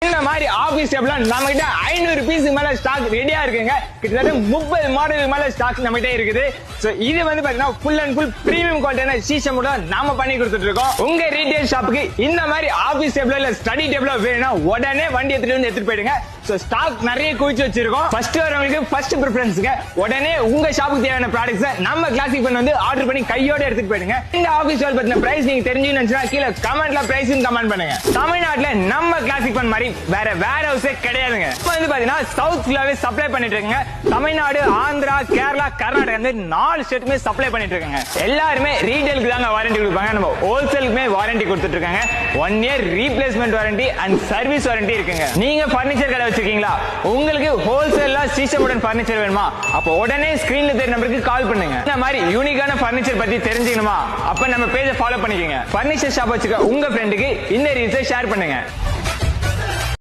இந்த மாதிரி office table நம்ம கிட்ட 500 பீஸ் மேல ஸ்டாக் ரெடியா இருக்குங்க. கிட்டத்தட்ட 30 மாடல் மேல ஸ்டாக் நம்ம கிட்ட இருக்குது. சோ இது வந்து பாத்தீங்கன்னா ஃபுல் அண்ட் ஃபுல் பிரீமியம் குவாலிட்டியான சீசன் மூலம் நாம பண்ணி கொடுத்துட்டு இருக்கோம். உங்க ரீட்டைல் ஷாப்புக்கு இந்த மாதிரி ஆபீஸ் டேபிள் இல்ல ஸ்டடி டேபிள் வேணும்னா உடனே வண்டி எடுத்துட்டு போயிடுங்க. சோ ஸ்டாக் நிறைய குவிச்சு வச்சிருக்கோம். ஃபர்ஸ்ட் வரவங்களுக்கு ஃபர்ஸ்ட் பிரெஃபரன்ஸ்ங்க. உடனே உங்க ஷாப்புக்கு தேவையான ப்ராடக்ட்ஸ் நம்ம கிளாசிக் பண்ண வந்து ஆர்டர் பண்ணி கையோட எடுத்துட்டு போயிடுங்க. இந்த ஆபீஸ் டேபிள் பத்தின பிரைஸ் நீங்க தெரிஞ்சுக்கணும்னா கீழே கமெண்ட்ல பிரைஸ் கமெண்ட் பண்ணுங்க. தமிழ்நாட்டுல நம்ம கிளாசிக் பண்ண மாதிரி வேற ஹவுஸே கிடையாதுங்க. இப்போ வந்து பாத்தீங்கன்னா சவுத் ஃபுல்லாவே சப்ளை பண்ணிட்டு இருக்காங்க. தமிழ்நாடு, ஆந்திரா, கேரளா, கர்நாடகா இந்த 4 ஸ்டேட்டுமே சப்ளை பண்ணிட்டு இருக்காங்க. எல்லாருமே ரீட்டைலுக்கு தாங்க வாரண்டி கொடுப்பாங்க. நம்ம ஹோல்சேலுக்குமே வாரண்டி கொடுத்துட்டு இருக்காங்க. 1 year replacement warranty and service warranty இருக்குங்க. நீங்க பர்னிச்சர் கடை வச்சிருக்கீங்களா? உங்களுக்கு ஹோல்சேல்ல சீசமுடன் பர்னிச்சர் வேணுமா? அப்ப உடனே ஸ்கிரீன்ல தெரிய நம்பருக்கு கால் பண்ணுங்க. இந்த மாதிரி யூனிக்கான பர்னிச்சர் பத்தி தெரிஞ்சுக்கணுமா? அப்ப நம்ம பேஜை ஃபாலோ பண்ணிக்கோங்க. பர்னிச்சர் ஷாப் வச்சுக்க உங்க ஃப்ரெண்டுக்கு இந்த ரீல்ஸை ஷேர் பண்ணுங்க.